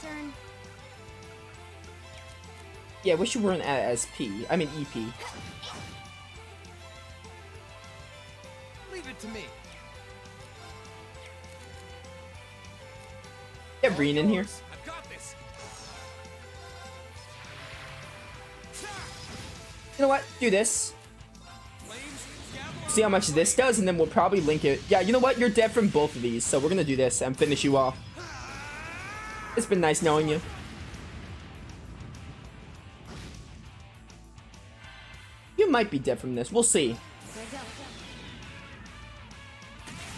turn. Yeah, I wish you weren't at SP. I mean EP. Leave it to me. Get Reen in here. I've got this. You know what? Do this. Flames, gather See how much this does, and then we'll probably link it. Yeah, you know what? You're dead from both of these, so we're gonna do this and finish you off. It's been nice knowing you. You might be dead from this. We'll see.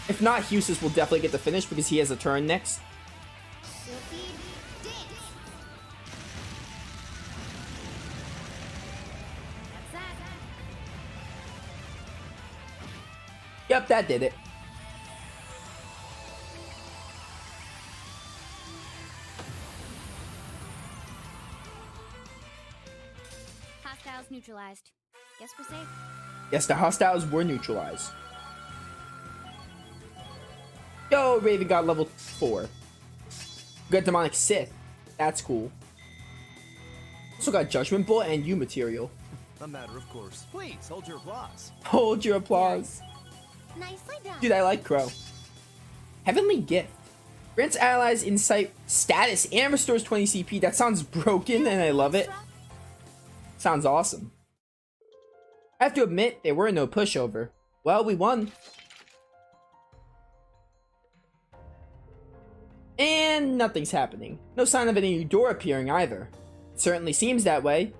If not, Husis will definitely get the finish because he has a turn next. Yep, that did it. Hostiles neutralized. Guess we're safe. Yes, the hostiles were neutralized. Yo, Raven got level 4. Got Demonic Sith. That's cool. Also got Judgment Bolt and U material. A matter of course. Please hold your applause. Hold your applause. Nicely done. Dude, I like Crow. Heavenly Gift. Grants allies insight status and restores 20 CP. That sounds broken and I love it. Sounds awesome. I have to admit, they were no pushover. Well, we won. And nothing's happening. No sign of any new door appearing either. It certainly seems that way.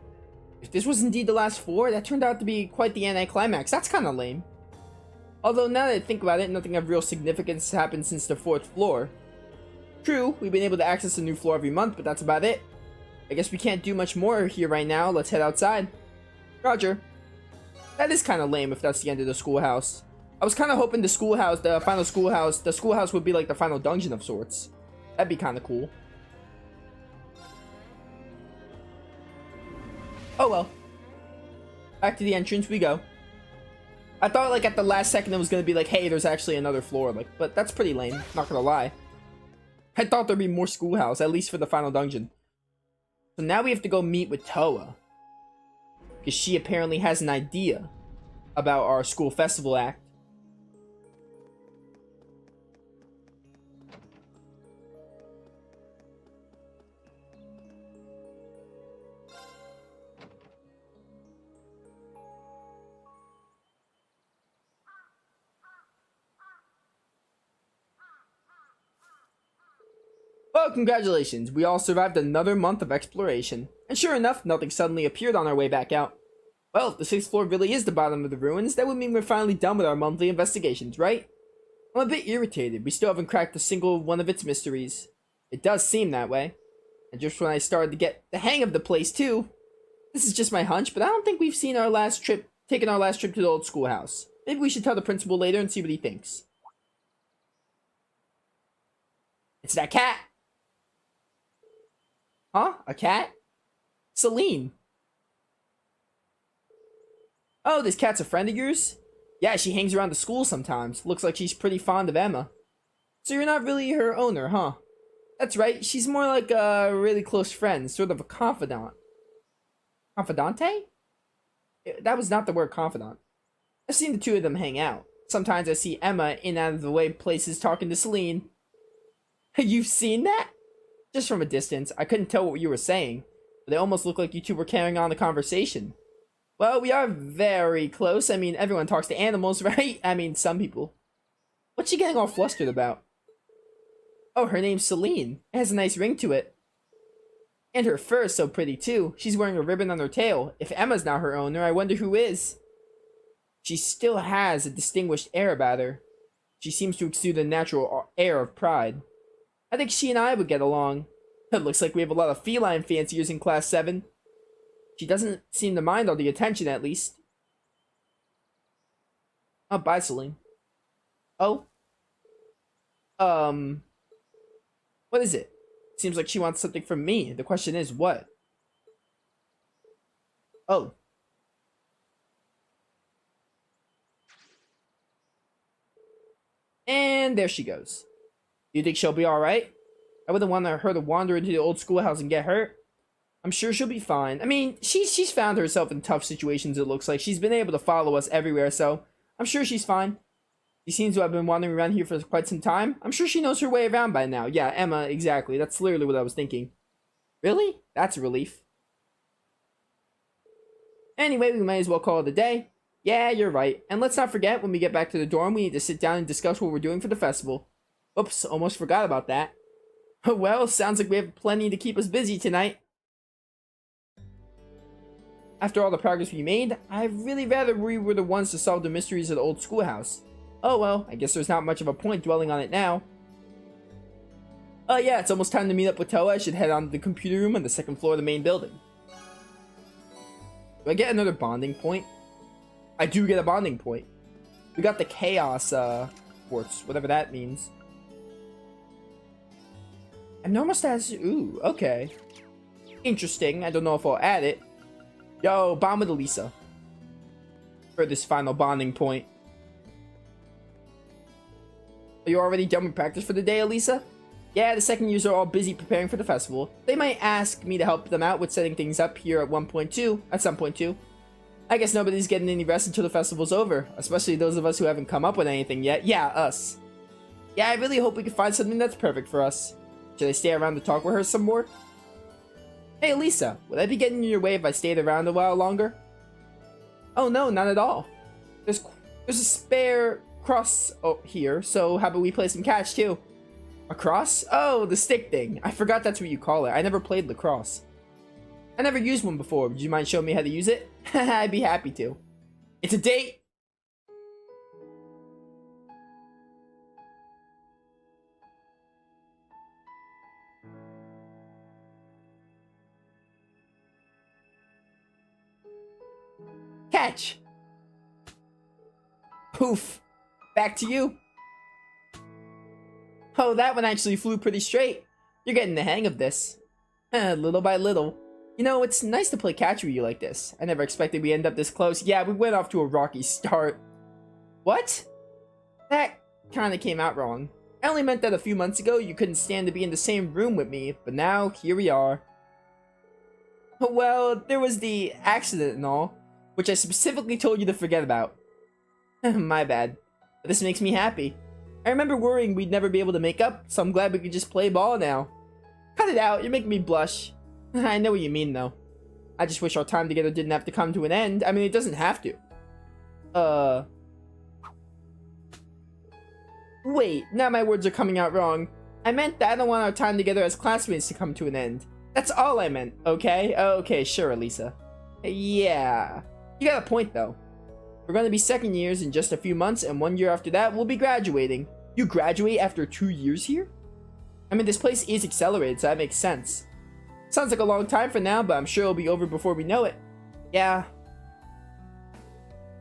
If this was indeed the last 4, that turned out to be quite the anticlimax. That's kind of lame. Although now that I think about it, nothing of real significance has happened since the 4th floor. True, we've been able to access a new floor every month, but that's about it. I guess we can't do much more here right now. Let's head outside. Roger. That is kind of lame if that's the end of the schoolhouse. I was kind of hoping the schoolhouse, the schoolhouse would be like the final dungeon of sorts. That'd be kind of cool. Oh well. Back to the entrance we go. I thought like at the last second it was gonna be like, hey, there's actually another floor, like, but that's pretty lame, not gonna lie. I thought there'd be more schoolhouse, at least for the final dungeon. So now we have to go meet with Toa. Because she apparently has an idea about our school festival act. Well, congratulations, we all survived another month of exploration. And sure enough, nothing suddenly appeared on our way back out. Well, if the 6th floor really is the bottom of the ruins, that would mean we're finally done with our monthly investigations, right? I'm a bit irritated, we still haven't cracked a single one of its mysteries. It does seem that way. And just when I started to get the hang of the place too. This is just my hunch, but I don't think we've taken our last trip to the old schoolhouse. Maybe we should tell the principal later and see what he thinks. It's that cat! Huh? A cat? Celine. Oh, this cat's a friend of yours? Yeah, she hangs around the school sometimes. Looks like she's pretty fond of Emma. So you're not really her owner, huh? That's right, she's more like a really close friend, sort of a confidant. Confidante? That was not the word confidant. I've seen the two of them hang out. Sometimes I see Emma in out of the way places talking to Celine. You've seen that? Just from a distance, I couldn't tell what you were saying, but it almost looked like you two were carrying on the conversation. Well, we are very close. I mean, everyone talks to animals, right? I mean, some people. What's she getting all flustered about? Oh, her name's Celine. It has a nice ring to it. And her fur is so pretty, too. She's wearing a ribbon on her tail. If Emma's not her owner, I wonder who is. She still has a distinguished air about her. She seems to exude a natural air of pride. I think she and I would get along. It looks like we have a lot of feline fanciers in Class 7. She doesn't seem to mind all the attention, at least. Oh, bye, Celine. Oh? What is it? Seems like she wants something from me. The question is, what? Oh. And there she goes. Do you think she'll be alright? I wouldn't want her to wander into the old schoolhouse and get hurt. I'm sure she'll be fine. I mean, she's found herself in tough situations, it looks like. She's been able to follow us everywhere, so I'm sure she's fine. She seems to have been wandering around here for quite some time. I'm sure she knows her way around by now. Yeah, Emma, exactly. That's literally what I was thinking. Really? That's a relief. Anyway, we might as well call it a day. Yeah, you're right. And let's not forget, when we get back to the dorm, we need to sit down and discuss what we're doing for the festival. Oops, almost forgot about that. Well, sounds like we have plenty to keep us busy tonight. After all the progress we made, I'd really rather we were the ones to solve the mysteries of the old schoolhouse. Oh well, I guess there's not much of a point dwelling on it now. Oh yeah, it's almost time to meet up with Toa. I should head on to the computer room on the second floor of the main building. Do I get another bonding point? I do get a bonding point. We got the chaos, quartz, whatever that means. And normal status, ooh, okay. Interesting, I don't know if I'll add it. Yo, bond with Elisa. For this final bonding point. Are you already done with practice for the day, Elisa? Yeah, the second years are all busy preparing for the festival. They might ask me to help them out with setting things up here at some point too. I guess nobody's getting any rest until the festival's over, especially those of us who haven't come up with anything yet. Yeah, us. Yeah, I really hope we can find something that's perfect for us. Should I stay around to talk with her some more? Hey, Elisa, would I be getting in your way if I stayed around a while longer? Oh no, not at all. There's a spare cross here, so how about we play some catch too? A cross? Oh, the stick thing. I forgot that's what you call it. I never played lacrosse. I never used one before. Would you mind showing me how to use it? I'd be happy to. It's a date! Catch! Poof! Back to you. Oh, that one actually flew pretty straight. You're getting the hang of this. Little by little. You know, it's nice to play catch with you like this. I never expected we'd end up this close. Yeah, we went off to a rocky start. What? That kinda came out wrong. I only meant that a few months ago you couldn't stand to be in the same room with me, but now, here we are. Well, there was the accident and all, which I specifically told you to forget about. My bad. But this makes me happy. I remember worrying we'd never be able to make up, so I'm glad we could just play ball now. Cut it out, you're making me blush. I know what you mean, though. I just wish our time together didn't have to come to an end. I mean, it doesn't have to. Wait, now my words are coming out wrong. I meant that I don't want our time together as classmates to come to an end. That's all I meant, okay? Okay, sure, Elisa. Yeah. You got a point, though. We're going to be second years in just a few months, and 1 year after that, we'll be graduating. You graduate after 2 years here? I mean, this place is accelerated, so that makes sense. Sounds like a long time for now, but I'm sure it'll be over before we know it. Yeah.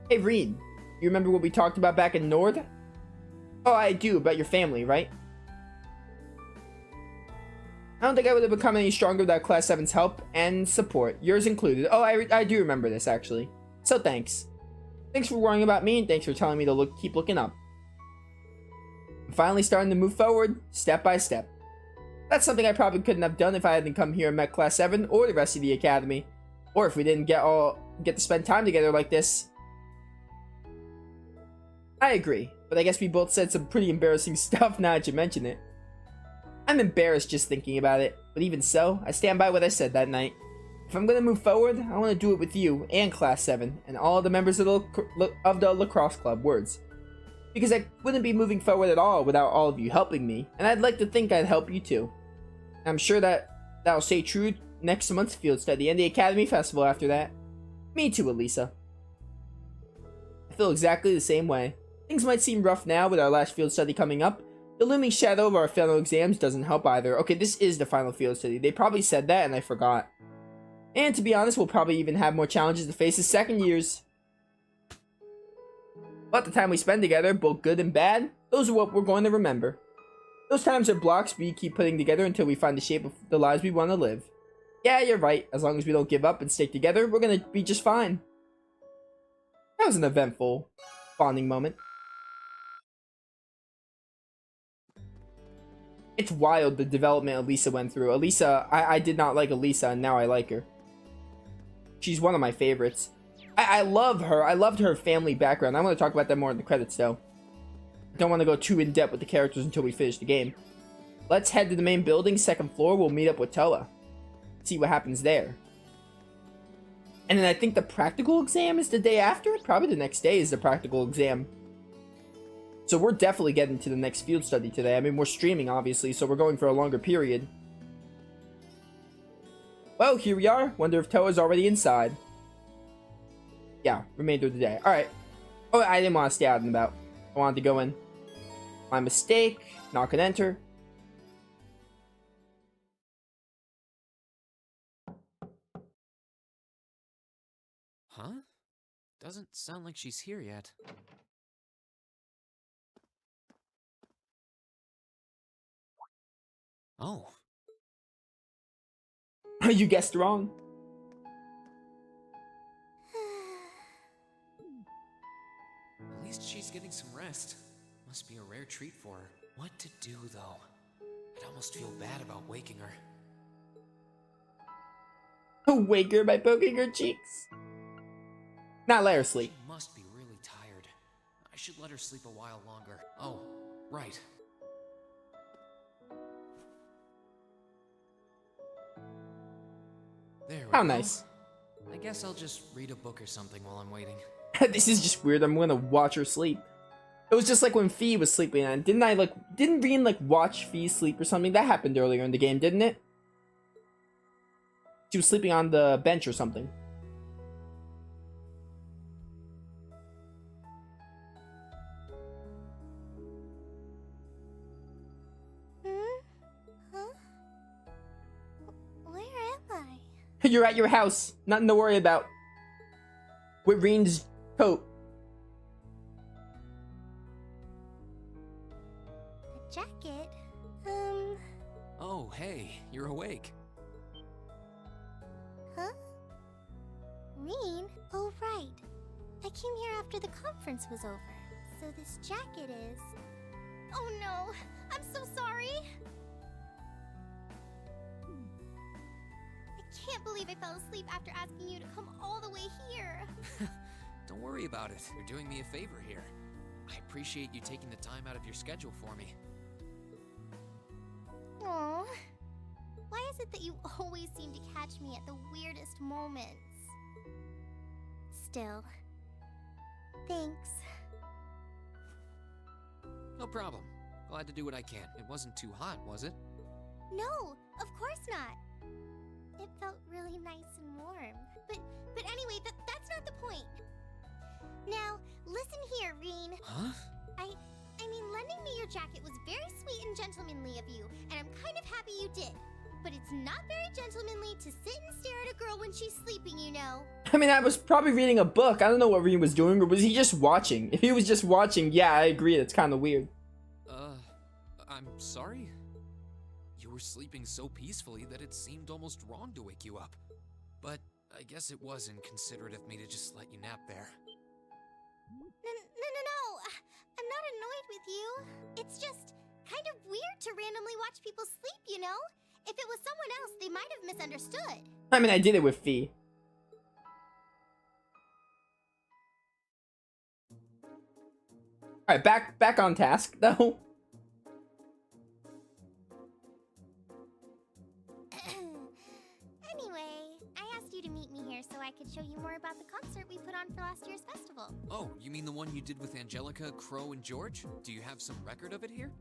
Hey, Reed. You remember what we talked about back in Nord? Oh, I do, about your family, right? I don't think I would have become any stronger without Class 7's help and support, yours included. Oh, I do remember this, actually. So thanks. Thanks for worrying about me, and thanks for telling me to keep looking up. I'm finally starting to move forward, step by step. That's something I probably couldn't have done if I hadn't come here and met Class 7 or the rest of the Academy. Or if we didn't get to spend time together like this. I agree, but I guess we both said some pretty embarrassing stuff now that you mention it. I'm embarrassed just thinking about it, but even so, I stand by what I said that night. If I'm gonna move forward, I want to do it with you and Class 7 and all the members of the lacrosse club. Words. Because I wouldn't be moving forward at all without all of you helping me, and I'd like to think I'd help you too. I'm sure that'll stay true next month's field study and the Academy Festival after that. Me too, Elisa. I feel exactly the same way. Things might seem rough now with our last field study coming up. The looming shadow of our final exams doesn't help either. Okay, this is the final field study. They probably said that and I forgot. And to be honest, we'll probably even have more challenges to face as second years. But the time we spend together, both good and bad, those are what we're going to remember. Those times are blocks we keep putting together until we find the shape of the lives we want to live. Yeah, you're right. As long as we don't give up and stick together, we're going to be just fine. That was an eventful bonding moment. It's wild the development Elisa went through. Elisa, I did not like Elisa, and now I like her. She's one of my favorites. I love her. I loved her family background. I want to talk about that more in the credits, though. Don't want to go too in-depth with the characters until we finish the game. Let's head to the main building, 2nd floor. We'll meet up with Toa. See what happens there. And then I think the practical exam is the day after? Probably the next day is the practical exam. So we're definitely getting to the next field study today. I mean, we're streaming, obviously, so we're going for a longer period. Well, here we are. Wonder if Toa's already inside. Yeah, remainder of the day. Alright. Oh, I didn't want to stay out and about. I wanted to go in. My mistake. Not gonna enter. Huh? Doesn't sound like she's here yet. Oh. You guessed wrong. At least she's getting some rest. Must be a rare treat for her. What to do, though? I'd almost feel bad about waking her. Wake her by poking her cheeks. Not let her sleep. She must be really tired. I should let her sleep a while longer. Oh, right. There we How go. nice. I guess I'll just read a book or something while I'm waiting. This is just weird. I'm gonna watch her sleep. It was just like when Fee was sleeping, and didn't Reen watch Fee sleep or something? That happened earlier in the game, didn't it? She was sleeping on the bench or something. Huh? Where am I? You're at your house. Nothing to worry about. With Reen's coat. A jacket? Oh, hey, you're awake. Huh? Reen? Oh, right. I came here after the conference was over. So this jacket is... Oh no! I'm so sorry! I can't believe I fell asleep after asking you to come all the way here. Don't worry about it. You're doing me a favor here. I appreciate you taking the time out of your schedule for me. Aww. Why is it that you always seem to catch me at the weirdest moments? Still, thanks. No problem. Glad to do what I can. It wasn't too hot, was it? No, of course not. It felt really nice and warm. But anyway, that's not the point. Now, listen here, Reen. Huh? I mean, lending me your jacket was very sweet and gentlemanly of you, and I'm kind of happy you did. But it's not very gentlemanly to sit and stare at a girl when she's sleeping, you know. I mean, I was probably reading a book. I don't know what Reen was doing, or was he just watching? If he was just watching, yeah, I agree. It's kind of weird. I'm sorry? You were sleeping so peacefully that it seemed almost wrong to wake you up. But I guess it was inconsiderate of me to just let you nap there. No. I'm not annoyed with you. It's just kind of weird to randomly watch people sleep, you know? If it was someone else, they might have misunderstood. I mean, I did it with Fee. Alright, back on task, though. Anyway, I asked you to meet me here so I could show you more about the concert we put on for last year's festival. Oh, you mean the one you did with Angelica, Crow, and George? Do you have some record of it here?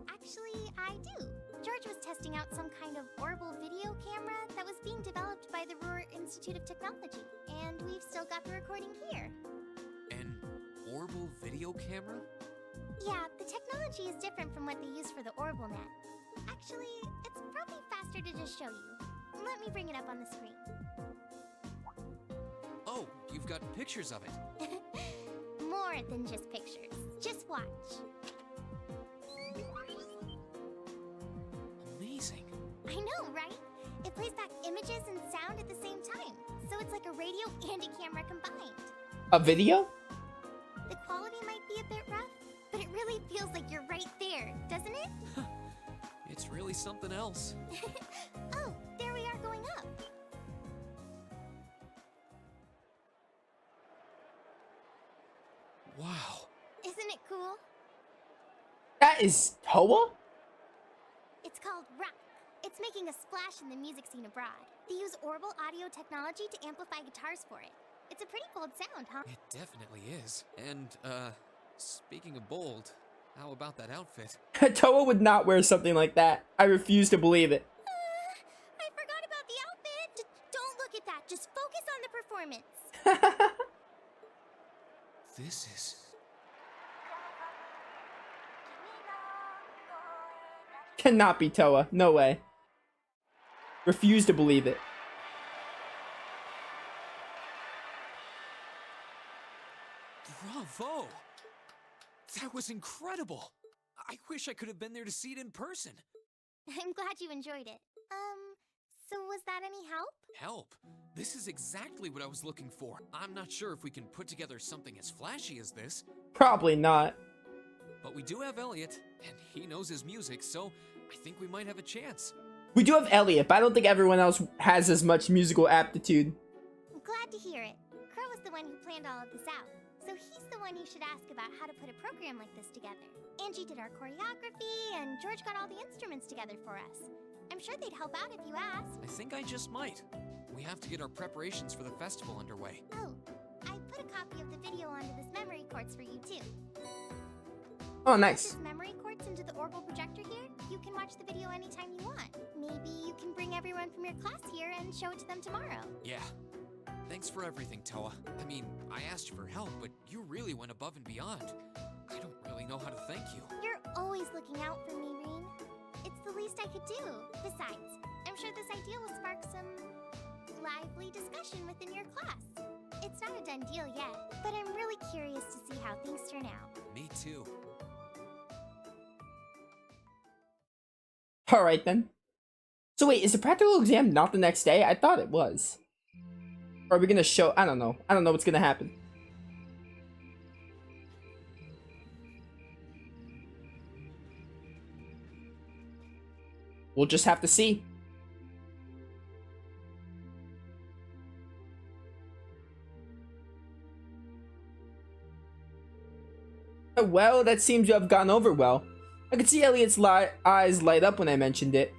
Actually, I do. George was testing out some kind of orbital video camera that was being developed by the Ruhr Institute of Technology, and we've still got the recording here. An orbital video camera? Yeah, the technology is different from what they use for the OrbitalNet. Actually, it's probably faster to just show you. Let me bring it up on the screen. Oh, you've got pictures of it. More than just pictures. Just watch. Amazing. I know, right? It plays back images and sound at the same time, so it's like a radio and a camera combined. A video? The quality might be a bit rough, but it really feels like you're right there, doesn't it? It's really something else. Oh, there we are going up. Wow. Isn't it cool? That is Toa? It's called rock. It's making a splash in the music scene abroad. They use orbital audio technology to amplify guitars for it. It's a pretty bold sound, huh? It definitely is. And, speaking of bold, how about that outfit? Toa would not wear something like that. I refuse to believe it. I forgot about the outfit. Don't look at that. Just focus on the performance. This is... Cannot be Toa. No way. Refuse to believe it. Bravo! That was incredible! I wish I could have been there to see it in person. I'm glad you enjoyed it. So was that any help? Help? This is exactly what I was looking for. I'm not sure if we can put together something as flashy as this, Probably not. but we do have Elliot, and he knows his music, so I think we might have a chance. We do have Elliot, but I don't think everyone else has as much musical aptitude. I'm glad to hear it. Crow was the one who planned all of this out, so he's the one you should ask about how to put a program like this together. Angie did our choreography, and George got all the instruments together for us. I'm sure they'd help out if you asked. I think I just might. We have to get our preparations for the festival underway. Oh, I put a copy of the video onto this memory quartz for you too. Oh, Put nice. this memory quartz into the orbital projector here. You can watch the video anytime you want. Maybe you can bring everyone from your class here and show it to them tomorrow. Yeah. Thanks for everything, Toa. I mean, I asked you for help, but you really went above and beyond. I don't really know how to thank you. You're always looking out for me, Reen. It's the least I could do. Besides, I'm sure this idea will spark some lively discussion within your class. It's not a done deal yet, but I'm really curious to see how things turn out. Me too. Alright then. So wait, is the practical exam not the next day? I thought it was. Or are we gonna show? I don't know. I don't know what's gonna happen. We'll just have to see. Well, that seems to have gone over well. I could see Elliot's eyes light up when I mentioned it.